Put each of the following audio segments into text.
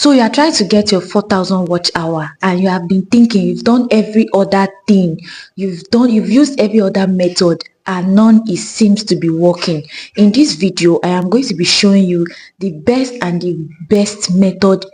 So you are trying to get your 4,000 watch hour and you have been thinking, you've done every other thing, you've used every other method and none seems to be working. In this video, I am going to be showing you the best method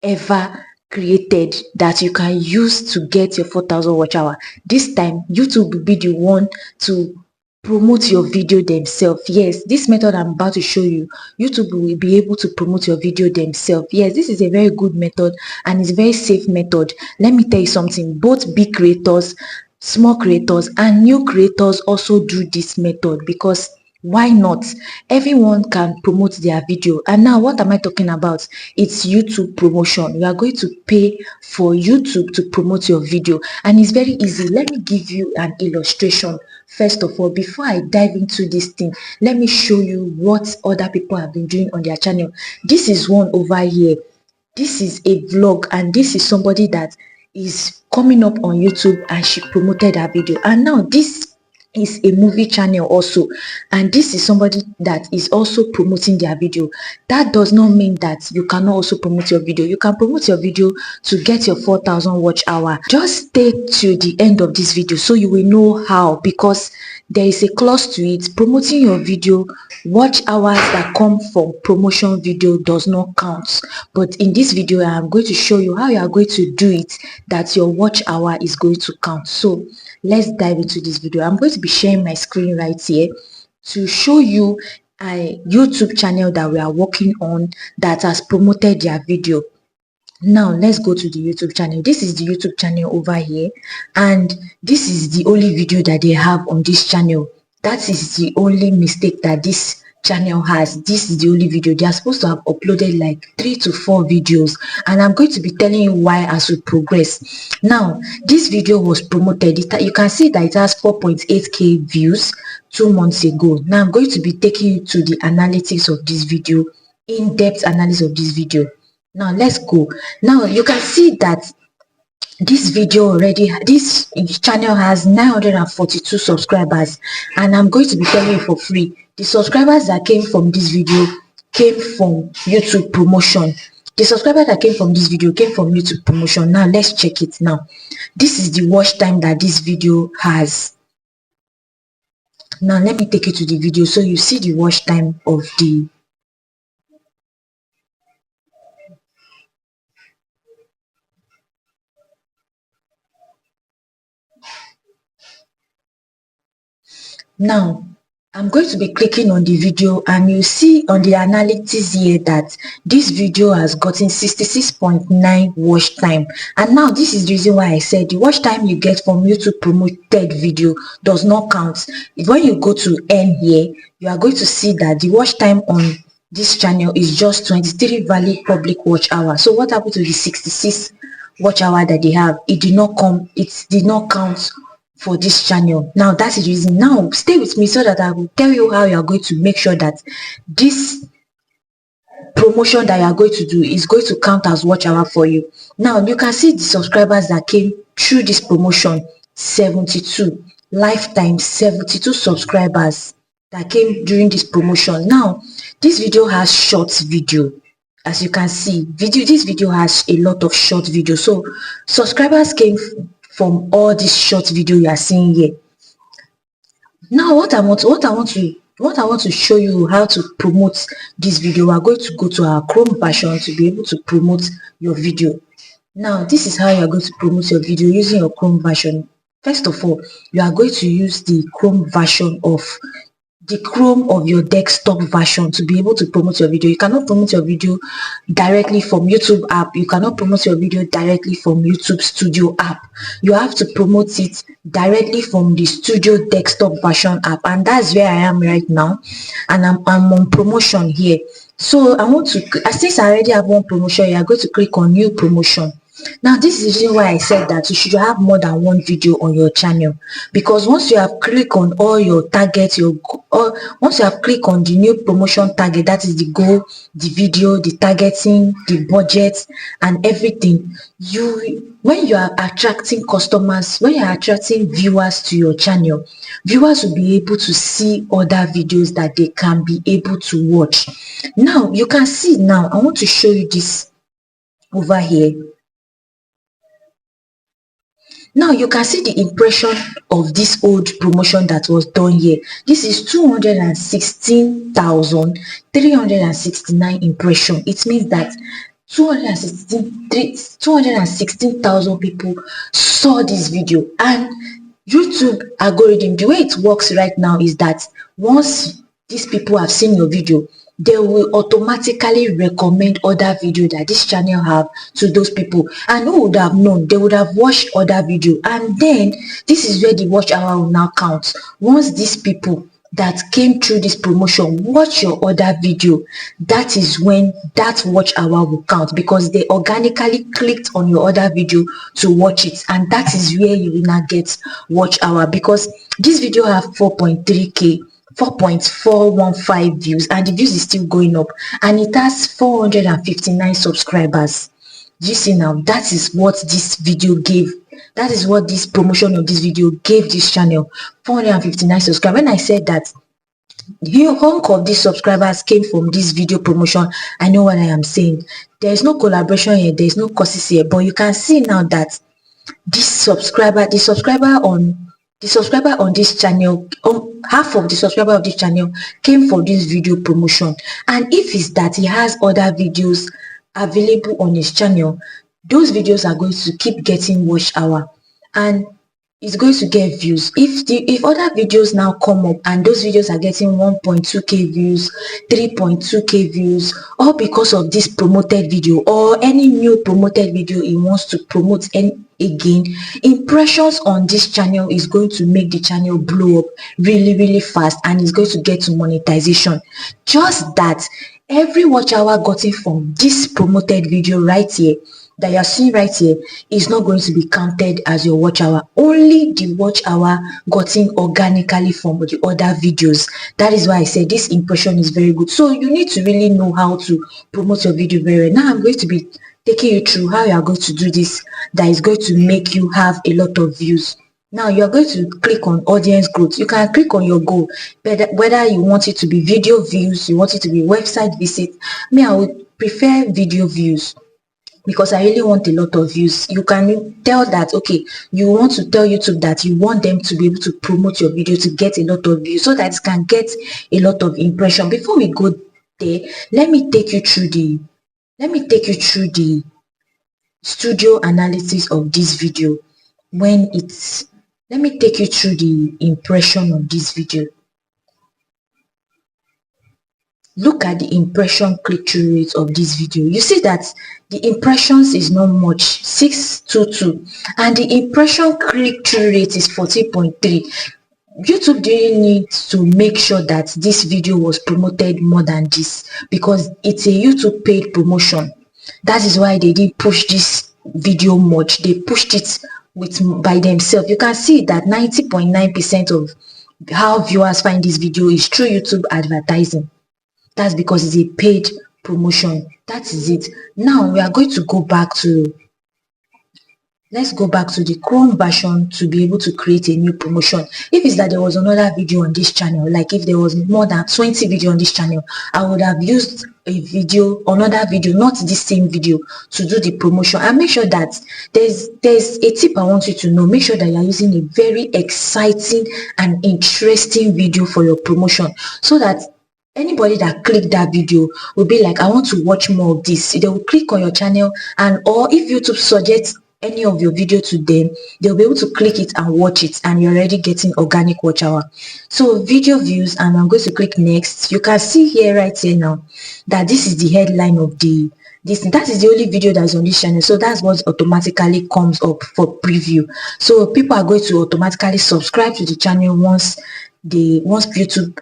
ever created that you can use to get your 4,000 watch hour. This time YouTube will be the one to promote your video themselves. Yes, this method I'm about to show you, YouTube will be able to promote your video themselves. Yes, this is a very good method and it's a very safe method. Let me tell you something, both big creators, small creators and new creators also do this method, because why not? Everyone can promote their video. And now what am I talking about? It's YouTube promotion. You are going to pay for YouTube to promote your video, and it's very easy. Let me give you an illustration. First of all, before I dive into this thing, let me show you what other people have been doing on their channel. This is one over here. This is a vlog, and this is somebody that is coming up on YouTube and she promoted her video. And now this is a movie channel also, and this is somebody that is also promoting their video. That does not mean that you cannot also promote your video. You can promote your video to get your 4,000 watch hour. Just stay to the end of this video so you will know how, because there is a clause to it. Promoting your video, watch hours that come from promotion video does not count. But in this video, I am going to show you how you are going to do it that your watch hour is going to count. So let's dive into this video. I'm going to be sharing my screen right here to show you a YouTube channel that we are working on that has promoted their video. Now let's go to the YouTube channel. This is the YouTube channel over here, and this is the only video that they have on this channel. That is the only mistake that this channel has. This is the only video. They are supposed to have uploaded like 3 to 4 videos, and I'm going to be telling you why as we progress. Now this video was promoted. You can see that it has 4.8k views 2 months ago. Now I'm going to be taking you to the analytics of this video, in-depth analysis of this video. Now let's go. Now you can see that this video already, this channel has 942 subscribers, and I'm going to be telling you for free, the subscribers that came from this video came from YouTube promotion. The subscribers that came from this video came from YouTube promotion. Now let's check it. Now this is the watch time that this video has. Now let me take you to the video so you see the watch time of the Now I'm going to be clicking on the video, and you see on the analytics here that this video has gotten 66.9 watch time. And now this is the reason why I said the watch time you get from YouTube promoted video does not count. When you go to end here, you are going to see that the watch time on this channel is just 23 valid public watch hour. So what happened to the 66 watch hour that they have? It did not count for this channel. Now that's the reason. Now stay with me so that I will tell you how you are going to make sure that this promotion that you are going to do is going to count as watch hour for you. Now you can see the subscribers that came through this promotion, 72 lifetime, 72 subscribers that came during this promotion. Now this video has short video. As you can see, this video has a lot of short video. So subscribers came from all this short video you are seeing here. Now what I want to show you how to promote this video. We are going to go to our Chrome version to be able to promote your video. Now this is how you are going to promote your video using your Chrome version. First of all, you are going to use the Chrome version of your desktop version to be able to promote your video. You cannot promote your video directly from YouTube app. You cannot promote your video directly from YouTube Studio app. You have to promote it directly from the Studio desktop version app, and that's where I am right now, and I'm on promotion here. So I want to, since I already have one promotion, you are going to click on new promotion. Now this is the reason why I said that you should have more than one video on your channel, because once you have clicked on all your targets, once you have clicked on the new promotion target, that is the goal, the video, the targeting, the budget and everything, when you are attracting customers, when you are attracting viewers to your channel, viewers will be able to see other videos that they can be able to watch. Now you can see, now I want to show you this over here. Now you can see the impression of this old promotion that was done here. This is 216,369 impression. It means that 216,000 people saw this video. And YouTube algorithm, the way it works right now is that once these people have seen your video, they will automatically recommend other video that this channel have to those people, and who would have known? They would have watched other video, and then this is where the watch hour will now count. Once these people that came through this promotion watch your other video, that is when that watch hour will count, because they organically clicked on your other video to watch it, and that is where you will now get watch hour. Because this video have 4.3k 4.415 views, and the views is still going up, and it has 459 subscribers. You see now, that is what this video gave. That is what this promotion of this video gave this channel, 459 subscribers. When I said that the hunk of these subscribers came from this video promotion, I know what I am saying. There is no collaboration here, there is no courses here, but you can see now that the subscriber on this channel, half of the subscriber of this channel came for this video promotion. And if it's that he has other videos available on his channel, those videos are going to keep getting watch hour, and it's going to get views. If other videos now come up and those videos are getting 1.2k views, 3.2k views, all because of this promoted video or any new promoted video he wants to promote, and again, impressions on this channel is going to make the channel blow up really fast, and it's going to get to monetization. Just that every watch hour gotten from this promoted video right here that you are seeing right here is not going to be counted as your watch hour. Only the watch hour gotten organically from the other videos. That is why I said this impression is very good. So you need to really know how to promote your video very well. Now I'm going to be taking you through how you are going to do this, that is going to make you have a lot of views. Now you are going to click on audience growth. You can click on your goal, whether you want it to be video views, you want it to be website visit. Me, I would prefer video views, because I really want a lot of views. You can tell that, okay, you want to tell YouTube that you want them to be able to promote your video to get a lot of views, so that it can get a lot of impression. Before we go there, let me take you through the studio analysis of this video. Let me take you through the impression of this video. Look at the impression click-through rate of this video. You see that the impressions is not much, 622, and the impression click-through rate is 14.3. YouTube didn't need to make sure that this video was promoted more than this, because it's a YouTube paid promotion. That is why they didn't push this video much. They pushed it by themselves. You can see that 90.9% of how viewers find this video is through YouTube advertising. That's because it's a paid promotion. That is it. Now we are going to go back to, let's go back to the Chrome version to be able to create a new promotion. If it's that there was another video on this channel, like if there was more than 20 video on this channel, I would have used another video, not the same video, to do the promotion. And make sure that there's a tip I want you to know. Make sure that you're using a very exciting and interesting video for your promotion, so that anybody that clicked that video will be like, I want to watch more of this. They will click on your channel, and or if YouTube suggests any of your video to them, they'll be able to click it and watch it, and you're already getting organic watch hour. So video views, and I'm going to click next. You can see here right here now that this is the headline of that is the only video that's on this channel, so that's what automatically comes up for preview. So people are going to automatically subscribe to the channel once YouTube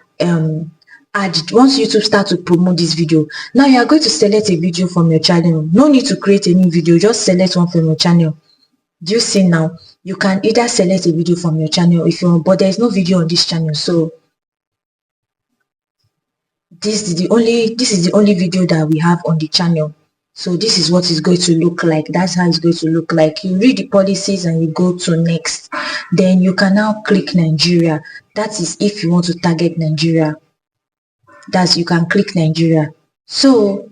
start to promote this video. Now you are going to select a video from your channel. No need to create a new video, just select one from your channel. Do you see now? You can either select a video from your channel if you want, but there is no video on this channel, so this is the only video that we have on the channel. So this is what it's going to look like. That's how it's going to look like. You read the policies and you go to next. Then you can now click Nigeria. That is if you want to target Nigeria. You can click Nigeria. So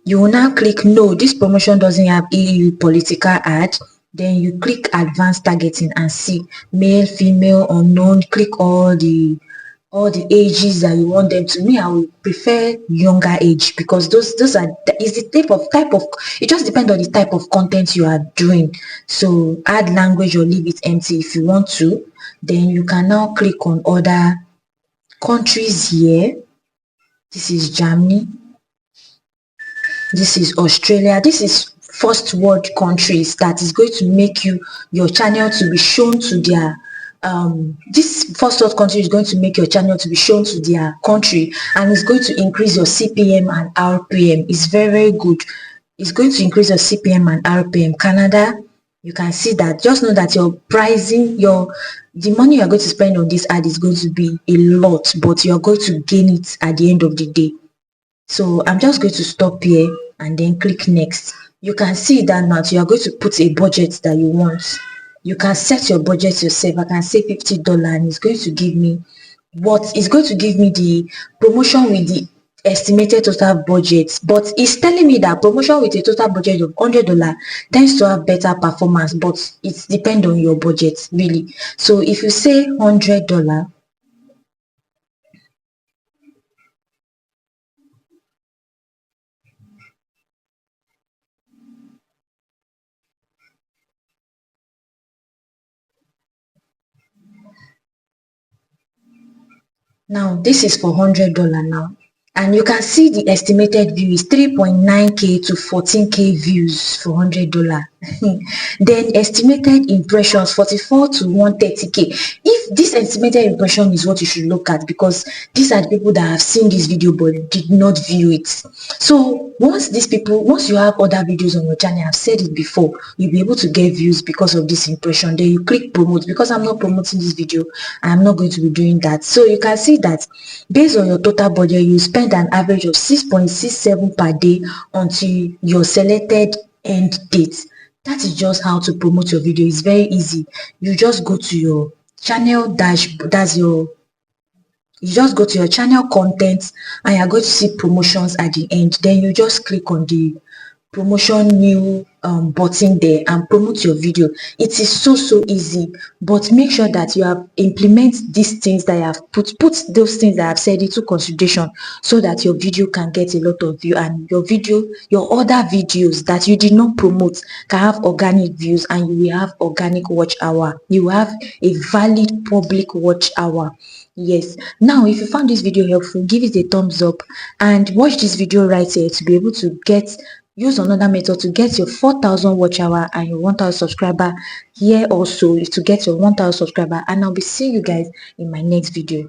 You will now click no, this promotion doesn't have EU political ad. Then you click advanced targeting and see male, female, unknown. Click all the ages that you want them to. Me, I would prefer younger age, because those are is the type of it just depends on the type of content you are doing. So add language or leave it empty if you want to. Then you can now click on other countries here. This is Germany, this is Australia, this is first world countries that is going to make your channel to be shown to their this first world country is going to make your channel to be shown to their country, and it's going to increase your CPM and RPM. It's very good. It's going to increase your CPM and RPM. Canada, you can see that. Just know that your pricing, the money you are going to spend on this ad is going to be a lot, but you are going to gain it at the end of the day. So I'm just going to stop here and then click next. You can see that now you are going to put a budget that you want. You can set your budget yourself. I can say $50, and it's going to give me the promotion with the estimated total budget. But it's telling me that promotion with a total budget of $100 tends to have better performance, but it depends on your budget really. So if you say $100, now this is for $100 now, and you can see the estimated view is 3.9k to 14k views for $100. Then estimated impressions 44 to 130k. If this estimated impression is what you should look at, because these are the people that have seen this video but did not view it. So once you have other videos on your channel, I've said it before, you'll be able to get views because of this impression. Then you click promote. Because I'm not promoting this video, I'm not going to be doing that. So you can see that based on your total budget, you spend an average of 6.67 per day until your selected end date. That is just how to promote your video. It's very easy. You just go to your channel dashboard. You just go to your channel content, and you're going to see promotions at the end. Then you just click on the promotion new button there and promote your video. It is so easy, but make sure that you have implement these things that I have put those things that I've said into consideration, so that your video can get a lot of view, and your other videos that you did not promote can have organic views, and you will have organic watch hour. You will have a valid public watch hour. Yes. Now, if you found this video helpful, give it a thumbs up and watch this video right here to be able to use another method to get your 4,000 watch hour and your 1,000 subscriber. Here also is to get your 1,000 subscriber, and I'll be seeing you guys in my next video.